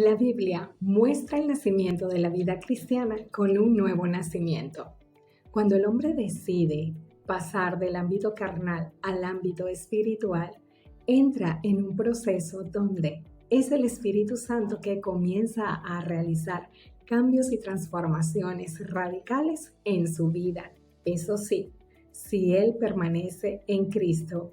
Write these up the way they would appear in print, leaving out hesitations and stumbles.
La Biblia muestra el nacimiento de la vida cristiana con un nuevo nacimiento. Cuando el hombre decide pasar del ámbito carnal al ámbito espiritual, entra en un proceso donde es el Espíritu Santo que comienza a realizar cambios y transformaciones radicales en su vida. Eso sí, si él permanece en Cristo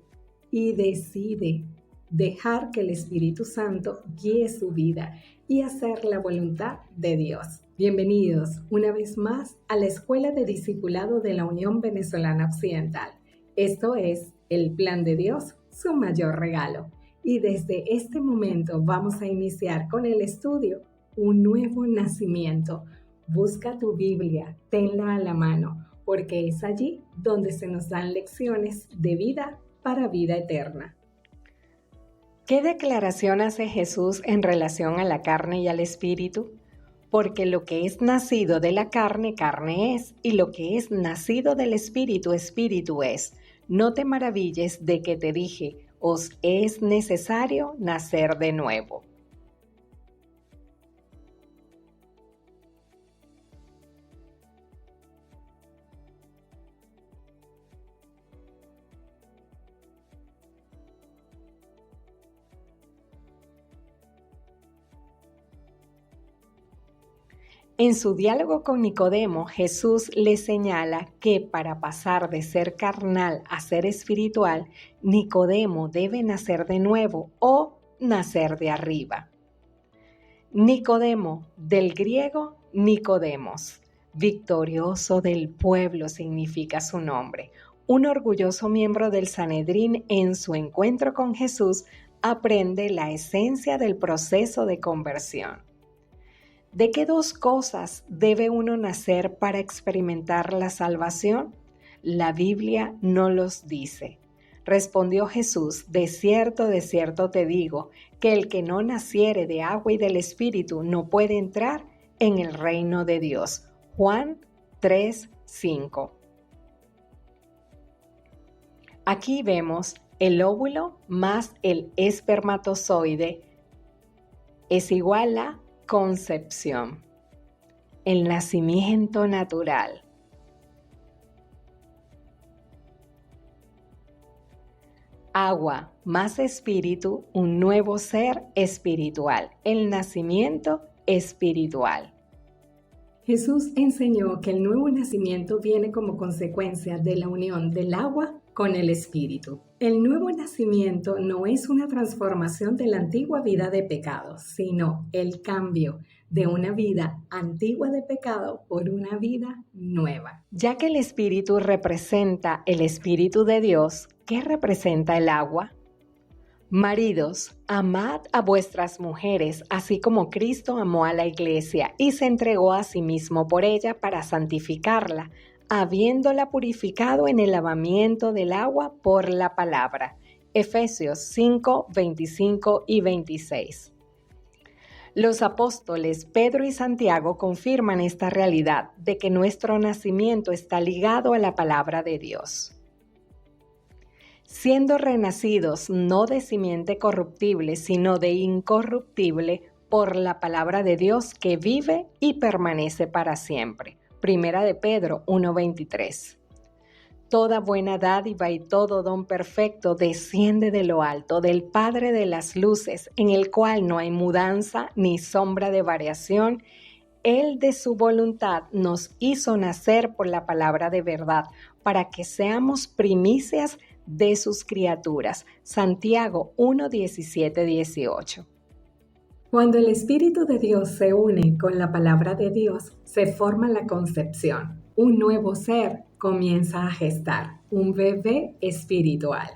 y decide dejar que el Espíritu Santo guíe su vida y hacer la voluntad de Dios. Bienvenidos una vez más a la Escuela de Discipulado de la Unión Venezolana Occidental. Esto es el Plan de Dios, su mayor regalo. Y desde este momento vamos a iniciar con el estudio Un Nuevo Nacimiento. Busca tu Biblia, tenla a la mano, porque es allí donde se nos dan lecciones de vida para vida eterna. ¿Qué declaración hace Jesús en relación a la carne y al espíritu? Porque lo que es nacido de la carne, carne es, y lo que es nacido del espíritu, espíritu es. No te maravilles de que te dije, os es necesario nacer de nuevo. En su diálogo con Nicodemo, Jesús le señala que para pasar de ser carnal a ser espiritual, Nicodemo debe nacer de nuevo o nacer de arriba. Nicodemo, del griego Nicodemos, victorioso del pueblo significa su nombre. Un orgulloso miembro del Sanedrín en su encuentro con Jesús aprende la esencia del proceso de conversión. ¿De qué dos cosas debe uno nacer para experimentar la salvación? La Biblia no los dice. Respondió Jesús, de cierto te digo, que el que no naciere de agua y del Espíritu no puede entrar en el reino de Dios. Juan 3:5. Aquí vemos el óvulo más el espermatozoide es igual a concepción, el nacimiento natural. Agua más espíritu, un nuevo ser espiritual, el nacimiento espiritual. Jesús enseñó que el nuevo nacimiento viene como consecuencia de la unión del agua con el espíritu. El nuevo nacimiento no es una transformación de la antigua vida de pecado, sino el cambio de una vida antigua de pecado por una vida nueva. Ya que el espíritu representa el espíritu de Dios, ¿qué representa el agua? Maridos, amad a vuestras mujeres, así como Cristo amó a la iglesia y se entregó a sí mismo por ella para santificarla, habiéndola purificado en el lavamiento del agua por la palabra. Efesios 5, 25 y 26. Los apóstoles Pedro y Santiago confirman esta realidad de que nuestro nacimiento está ligado a la palabra de Dios. Siendo renacidos no de simiente corruptible, sino de incorruptible, por la palabra de Dios que vive y permanece para siempre. Primera de Pedro 1:23. Toda buena dádiva y todo don perfecto desciende de lo alto, del Padre de las luces, en el cual no hay mudanza ni sombra de variación. Él de su voluntad nos hizo nacer por la palabra de verdad, para que seamos primicias de sus criaturas. Santiago 1:17-18. Cuando el Espíritu de Dios se une con la palabra de Dios, se forma la concepción. Un nuevo ser comienza a gestar, un bebé espiritual.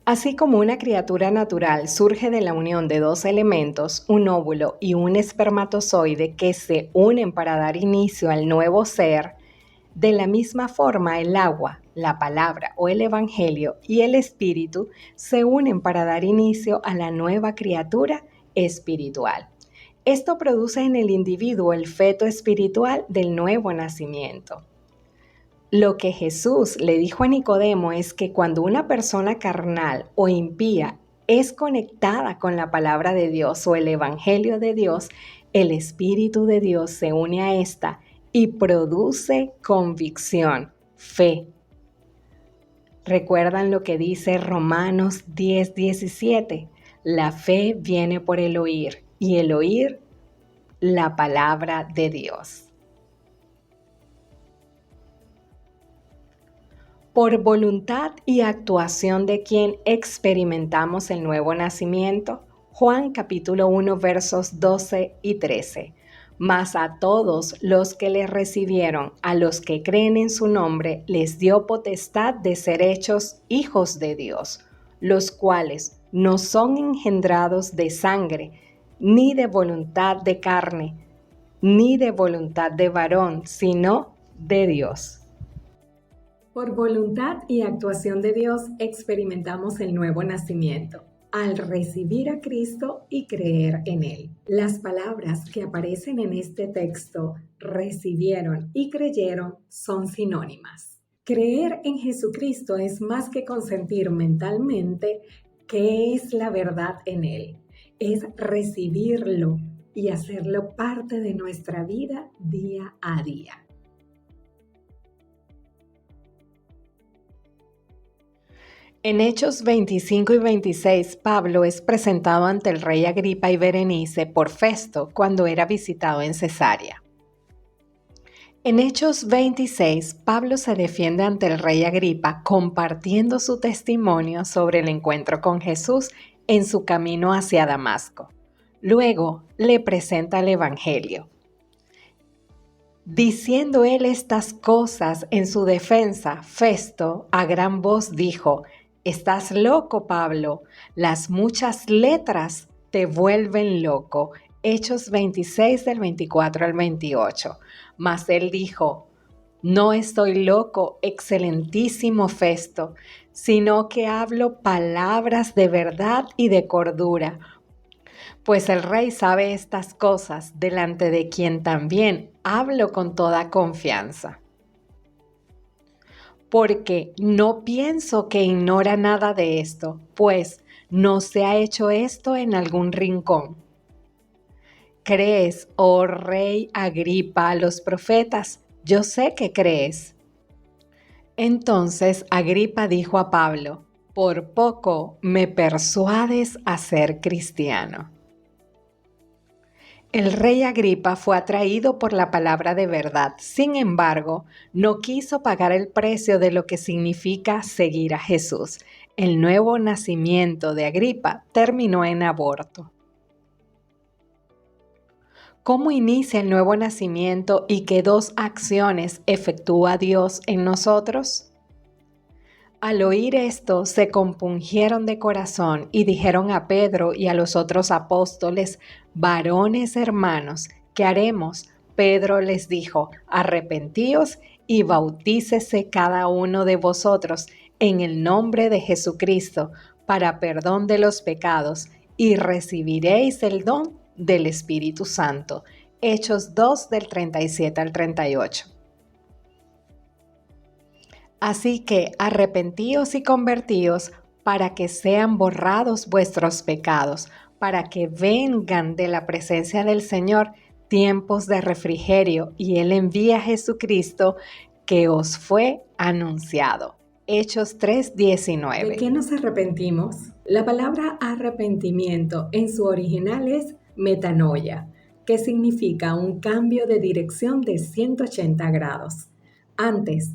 Así como una criatura natural surge de la unión de dos elementos, un óvulo y un espermatozoide que se unen para dar inicio al nuevo ser, de la misma forma el agua, la palabra o el evangelio y el espíritu se unen para dar inicio a la nueva criatura espiritual. Esto produce en el individuo el feto espiritual del nuevo nacimiento. Lo que Jesús le dijo a Nicodemo es que cuando una persona carnal o impía es conectada con la palabra de Dios o el Evangelio de Dios, el Espíritu de Dios se une a esta y produce convicción, fe. ¿Recuerdan lo que dice Romanos 10:17? La fe viene por el oír y el oír la palabra de Dios. Por voluntad y actuación de quien experimentamos el nuevo nacimiento. Juan capítulo 1 versos 12 y 13. Mas a todos los que le recibieron, a los que creen en su nombre, les dio potestad de ser hechos hijos de Dios, los cuales no son engendrados de sangre, ni de voluntad de carne, ni de voluntad de varón, sino de Dios. Por voluntad y actuación de Dios experimentamos el nuevo nacimiento, al recibir a Cristo y creer en Él. Las palabras que aparecen en este texto, recibieron y creyeron, son sinónimas. Creer en Jesucristo es más que consentir mentalmente que es la verdad en Él. Es recibirlo y hacerlo parte de nuestra vida día a día. En Hechos 25 y 26, Pablo es presentado ante el rey Agripa y Berenice por Festo cuando era visitado en Cesarea. En Hechos 26, Pablo se defiende ante el rey Agripa compartiendo su testimonio sobre el encuentro con Jesús en su camino hacia Damasco. Luego le presenta el Evangelio. Diciendo él estas cosas en su defensa, Festo a gran voz dijo: «Estás loco, Pablo, las muchas letras te vuelven loco». Hechos 26 del 24 al 28. Mas él dijo: «No estoy loco, excelentísimo Festo, sino que hablo palabras de verdad y de cordura, pues el rey sabe estas cosas, delante de quien también hablo con toda confianza. Porque no pienso que ignora nada de esto, pues no se ha hecho esto en algún rincón. ¿Crees, oh rey Agripa, a los profetas? Yo sé que crees». Entonces Agripa dijo a Pablo: «Por poco me persuades a ser cristiano». El rey Agripa fue atraído por la palabra de verdad, sin embargo, no quiso pagar el precio de lo que significa seguir a Jesús. El nuevo nacimiento de Agripa terminó en aborto. ¿Cómo inicia el nuevo nacimiento y qué dos acciones efectúa Dios en nosotros? Al oír esto, se compungieron de corazón y dijeron a Pedro y a los otros apóstoles: «Varones hermanos, ¿qué haremos?». Pedro les dijo: «Arrepentíos y bautícese cada uno de vosotros en el nombre de Jesucristo para perdón de los pecados, y recibiréis el don del Espíritu Santo». Hechos 2 del 37 al 38. Así que arrepentíos y convertíos para que sean borrados vuestros pecados, para que vengan de la presencia del Señor tiempos de refrigerio, y Él envía a Jesucristo que os fue anunciado. Hechos 3:19. ¿De qué nos arrepentimos? La palabra arrepentimiento en su original es metanoia, que significa un cambio de dirección de 180 grados. Antes,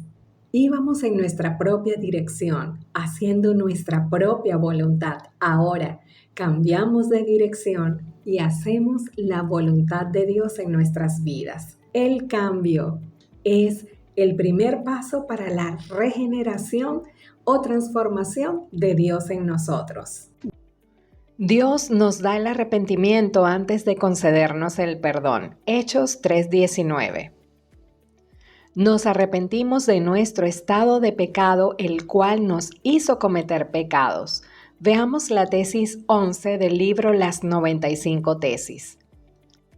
íbamos en nuestra propia dirección, haciendo nuestra propia voluntad. Ahora cambiamos de dirección y hacemos la voluntad de Dios en nuestras vidas. El cambio es el primer paso para la regeneración o transformación de Dios en nosotros. Dios nos da el arrepentimiento antes de concedernos el perdón. Hechos 3:19. Nos arrepentimos de nuestro estado de pecado, el cual nos hizo cometer pecados. Veamos la tesis 11 del libro Las 95 Tesis.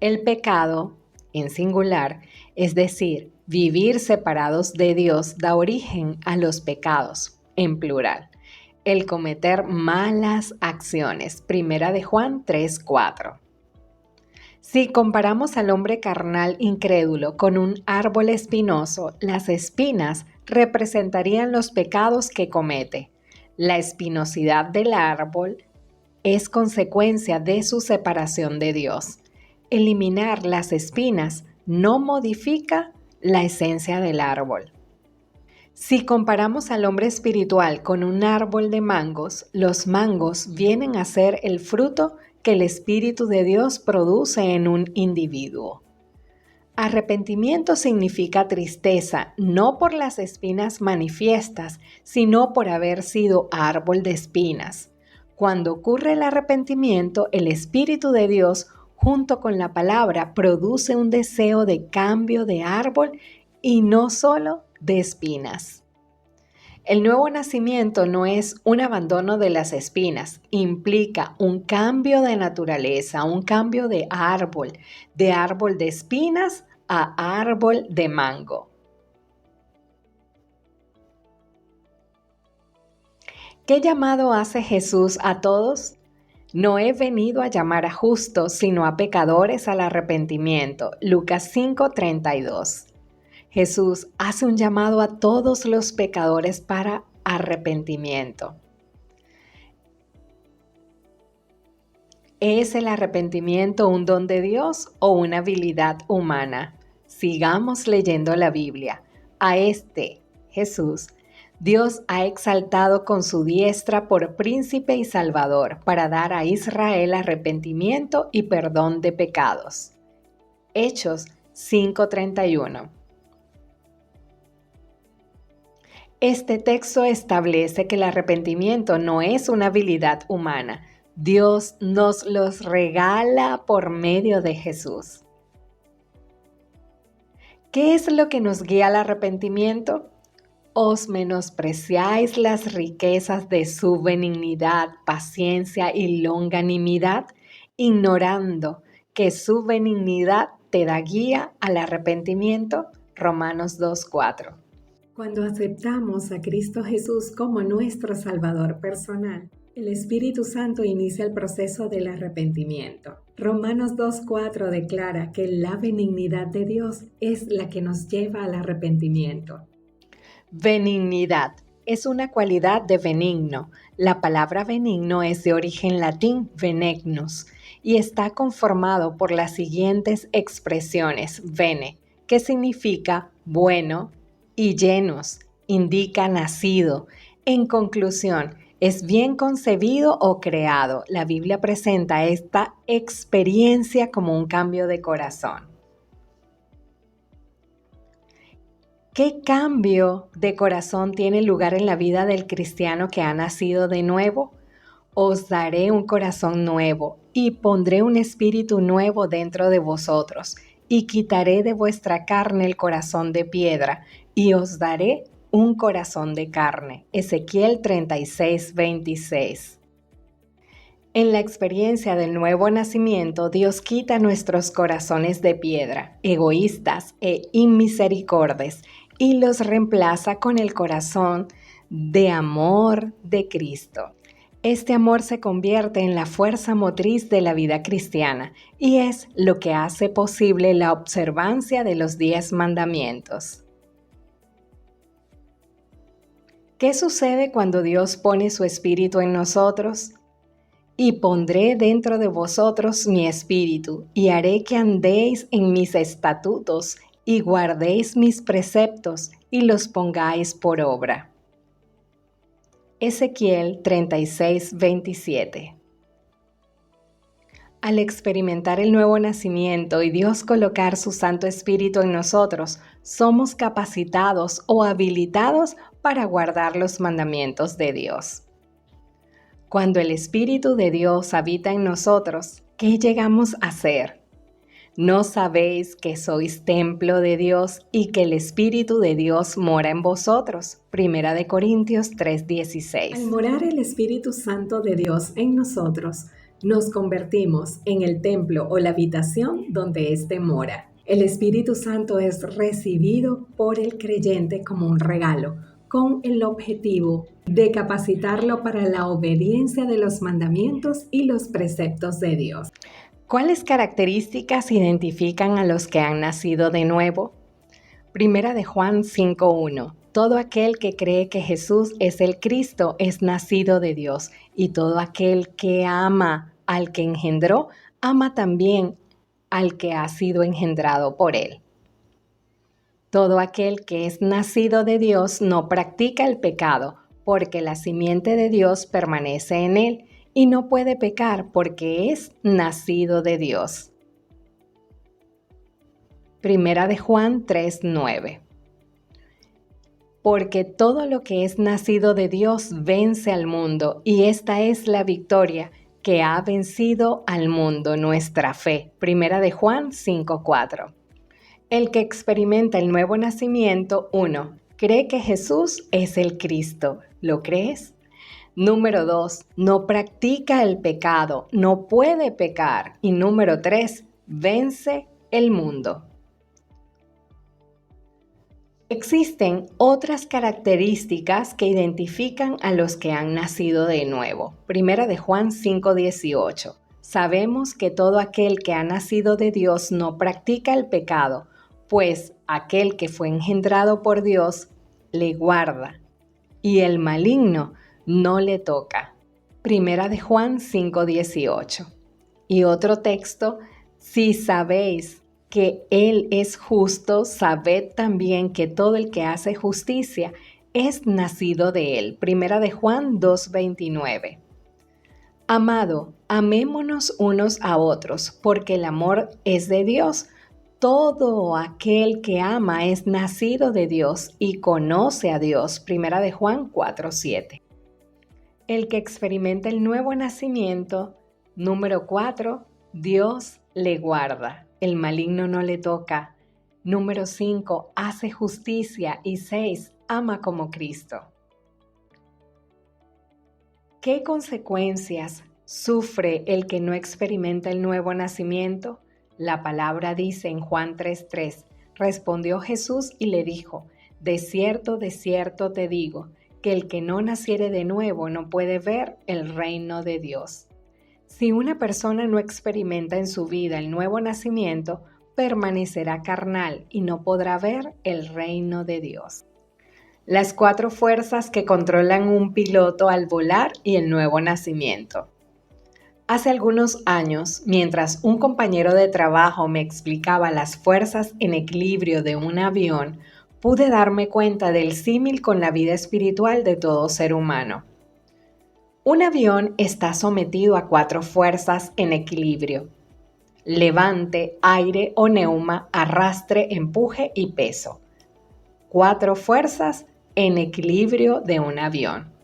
El pecado, en singular, es decir, vivir separados de Dios, da origen a los pecados, en plural. el cometer malas acciones. Primera de Juan 3:4. Si comparamos al hombre carnal incrédulo con un árbol espinoso, las espinas representarían los pecados que comete. La espinosidad del árbol es consecuencia de su separación de Dios. Eliminar las espinas no modifica la esencia del árbol. Si comparamos al hombre espiritual con un árbol de mangos, los mangos vienen a ser el fruto que el Espíritu de Dios produce en un individuo. Arrepentimiento significa tristeza, no por las espinas manifiestas, sino por haber sido árbol de espinas. Cuando ocurre el arrepentimiento, el Espíritu de Dios, junto con la palabra, produce un deseo de cambio de árbol y no solo de espinas. El nuevo nacimiento no es un abandono de las espinas, implica un cambio de naturaleza, un cambio de árbol de espinas a árbol de mango. ¿Qué llamado hace Jesús a todos? No he venido a llamar a justos, sino a pecadores al arrepentimiento. Lucas 5:32. Jesús hace un llamado a todos los pecadores para arrepentimiento. ¿Es el arrepentimiento un don de Dios o una habilidad humana? Sigamos leyendo la Biblia. A Jesús, Dios ha exaltado con su diestra por príncipe y salvador para dar a Israel arrepentimiento y perdón de pecados. Hechos 5:31. Este texto establece que el arrepentimiento no es una habilidad humana. Dios nos los regala por medio de Jesús. ¿Qué es lo que nos guía al arrepentimiento? Os menospreciáis las riquezas de su benignidad, paciencia y longanimidad, ignorando que su benignidad te da guía al arrepentimiento. Romanos 2:4. Cuando aceptamos a Cristo Jesús como nuestro Salvador personal, el Espíritu Santo inicia el proceso del arrepentimiento. Romanos 2:4 declara que la benignidad de Dios es la que nos lleva al arrepentimiento. Benignidad es una cualidad de benigno. La palabra benigno es de origen latín benignus y está conformado por las siguientes expresiones: bene, que significa bueno, y genus, indica nacido. En conclusión, es bien concebido o creado. La Biblia presenta esta experiencia como un cambio de corazón. ¿Qué cambio de corazón tiene lugar en la vida del cristiano que ha nacido de nuevo? Os daré un corazón nuevo y pondré un espíritu nuevo dentro de vosotros y quitaré de vuestra carne el corazón de piedra y os daré un corazón de carne. Ezequiel 36:26. En la experiencia del nuevo nacimiento, Dios quita nuestros corazones de piedra, egoístas e inmisericordes, y los reemplaza con el corazón de amor de Cristo. Este amor se convierte en la fuerza motriz de la vida cristiana y es lo que hace posible la observancia de los 10 mandamientos. ¿Qué sucede cuando Dios pone su espíritu en nosotros? Y pondré dentro de vosotros mi espíritu, y haré que andéis en mis estatutos, y guardéis mis preceptos, y los pongáis por obra. Ezequiel 36:27. Al experimentar el nuevo nacimiento y Dios colocar su Santo Espíritu en nosotros, somos capacitados o habilitados para guardar los mandamientos de Dios. Cuando el Espíritu de Dios habita en nosotros, ¿qué llegamos a hacer? ¿No sabéis que sois templo de Dios y que el Espíritu de Dios mora en vosotros? Primera de Corintios 3:16. Al morar el Espíritu Santo de Dios en nosotros, nos convertimos en el templo o la habitación donde éste mora. El Espíritu Santo es recibido por el creyente como un regalo, con el objetivo de capacitarlo para la obediencia de los mandamientos y los preceptos de Dios. ¿Cuáles características identifican a los que han nacido de nuevo? Primera de Juan 5:1. Todo aquel que cree que Jesús es el Cristo es nacido de Dios, y todo aquel que ama al que engendró, ama también al que ha sido engendrado por él. Todo aquel que es nacido de Dios no practica el pecado, porque la simiente de Dios permanece en él, y no puede pecar porque es nacido de Dios. Primera de Juan 3:9. Porque todo lo que es nacido de Dios vence al mundo, y esta es la victoria que ha vencido al mundo, nuestra fe. Primera de Juan 5:4. El que experimenta el nuevo nacimiento, 1. Cree que Jesús es el Cristo. ¿Lo crees? Número 2. No practica el pecado, no puede pecar. Y número 3. Vence el mundo. Existen otras características que identifican a los que han nacido de nuevo. Primera de Juan 5:18. Sabemos que todo aquel que ha nacido de Dios no practica el pecado, pues aquel que fue engendrado por Dios le guarda, y el maligno no le toca. Primera de Juan 5:18. Y otro texto, si sabéis que Él es justo, sabed también que todo el que hace justicia es nacido de Él. Primera de Juan 2:29. Amado, amémonos unos a otros, porque el amor es de Dios. Todo aquel que ama es nacido de Dios y conoce a Dios. Primera de Juan 4:7. El que experimenta el nuevo nacimiento, número 4, Dios le guarda. El maligno no le toca. Número 5, hace justicia. Y 6, ama como Cristo. ¿Qué consecuencias sufre el que no experimenta el nuevo nacimiento? La palabra dice en Juan 3:3, respondió Jesús y le dijo, de cierto te digo, que el que no naciere de nuevo no puede ver el reino de Dios. Si una persona no experimenta en su vida el nuevo nacimiento, permanecerá carnal y no podrá ver el reino de Dios. Las 4 fuerzas que controlan un piloto al volar y el nuevo nacimiento. Hace algunos años, mientras un compañero de trabajo me explicaba las fuerzas en equilibrio de un avión, pude darme cuenta del símil con la vida espiritual de todo ser humano. Un avión está sometido a 4 fuerzas en equilibrio: levante, aire o neuma, arrastre, empuje y peso. 4 fuerzas en equilibrio de un avión.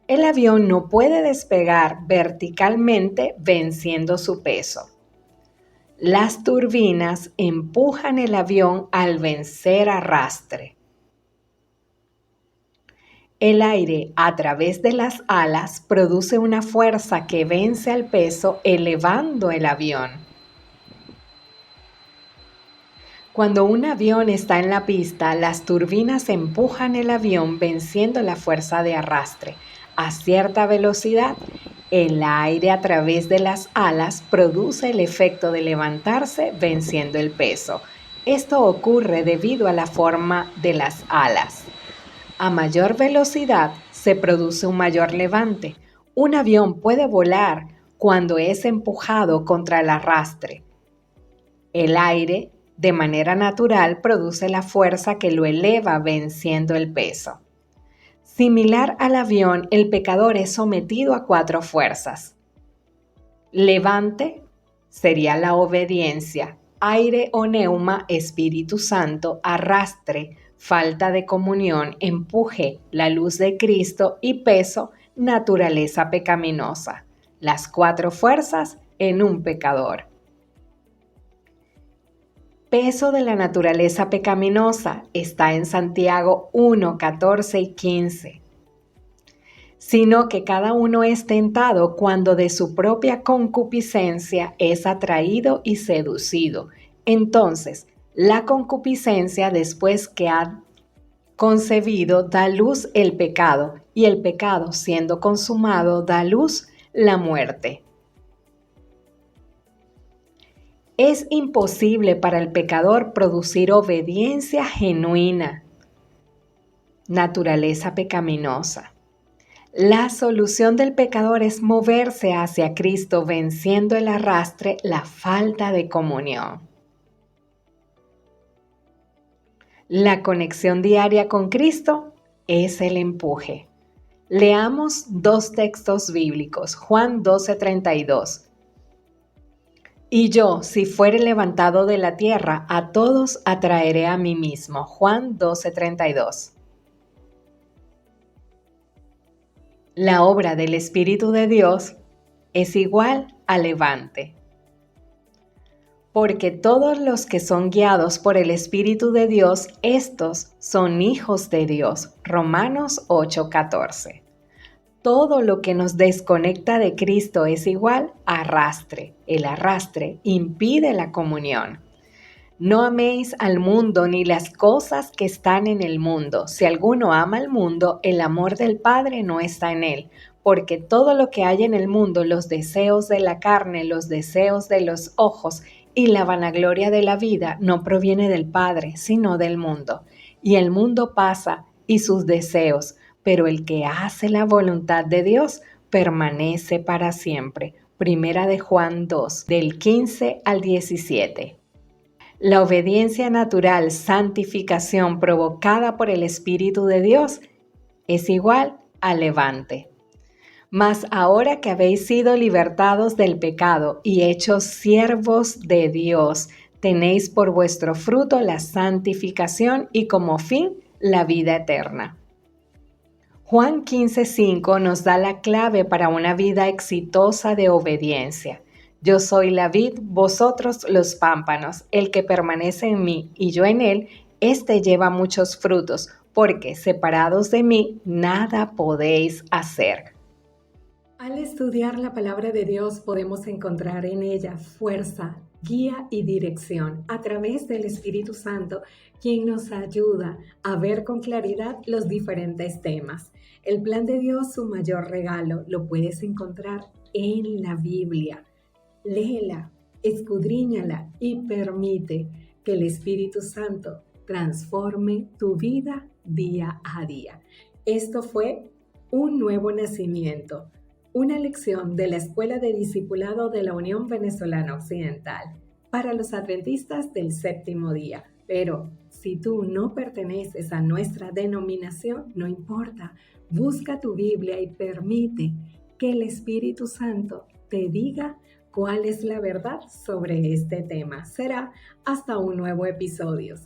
El avión no puede despegar verticalmente venciendo su peso. Las turbinas empujan el avión al vencer arrastre. El aire, a través de las alas, produce una fuerza que vence al peso, elevando el avión. Cuando un avión está en la pista, las turbinas empujan el avión venciendo la fuerza de arrastre. A cierta velocidad, el aire a través de las alas produce el efecto de levantarse venciendo el peso. Esto ocurre debido a la forma de las alas. A mayor velocidad se produce un mayor levante. Un avión puede volar cuando es empujado contra el arrastre. El aire, de manera natural, produce la fuerza que lo eleva venciendo el peso. Similar al avión, el pecador es sometido a 4 fuerzas. Levante sería la obediencia, aire o neuma, Espíritu Santo, arrastre, falta de comunión, empuje, la luz de Cristo y peso, naturaleza pecaminosa. Las 4 fuerzas en un pecador. Peso de la naturaleza pecaminosa está en Santiago 1, 14 y 15. Sino que cada uno es tentado cuando de su propia concupiscencia es atraído y seducido. Entonces, la concupiscencia, después que ha concebido da luz el pecado, y el pecado, siendo consumado, da luz la muerte. Es imposible para el pecador producir obediencia genuina, naturaleza pecaminosa. La solución del pecador es moverse hacia Cristo, venciendo el arrastre, la falta de comunión. La conexión diaria con Cristo es el empuje. Leamos dos textos bíblicos, Juan 12:32. Y yo, si fuere levantado de la tierra, a todos atraeré a mí mismo. Juan 12:32. La obra del Espíritu de Dios es igual a levante. Porque todos los que son guiados por el Espíritu de Dios, estos son hijos de Dios. Romanos 8:14. Todo lo que nos desconecta de Cristo es igual a arrastre. El arrastre impide la comunión. No améis al mundo ni las cosas que están en el mundo. Si alguno ama al mundo, el amor del Padre no está en él. Porque todo lo que hay en el mundo, los deseos de la carne, los deseos de los ojos y la vanagloria de la vida, no proviene del Padre, sino del mundo. Y el mundo pasa y sus deseos, pero el que hace la voluntad de Dios permanece para siempre. Primera de Juan 2, del 15 al 17. La obediencia natural, santificación provocada por el Espíritu de Dios, es igual a levante. Mas ahora que habéis sido libertados del pecado y hechos siervos de Dios, tenéis por vuestro fruto la santificación y como fin la vida eterna. Juan 15:5 nos da la clave para una vida exitosa de obediencia. Yo soy la vid, vosotros los pámpanos. El que permanece en mí y yo en él, éste lleva muchos frutos, porque separados de mí nada podéis hacer. Al estudiar la palabra de Dios podemos encontrar en ella fuerza, guía y dirección a través del Espíritu Santo, quien nos ayuda a ver con claridad los diferentes temas. El plan de Dios, su mayor regalo, lo puedes encontrar en la Biblia. Léela, escudriñala y permite que el Espíritu Santo transforme tu vida día a día. Esto fue un nuevo nacimiento, una lección de la Escuela de Discipulado de la Unión Venezolana Occidental para los adventistas del séptimo día. Pero si tú no perteneces a nuestra denominación, no importa, busca tu Biblia y permite que el Espíritu Santo te diga cuál es la verdad sobre este tema. Será hasta un nuevo episodio.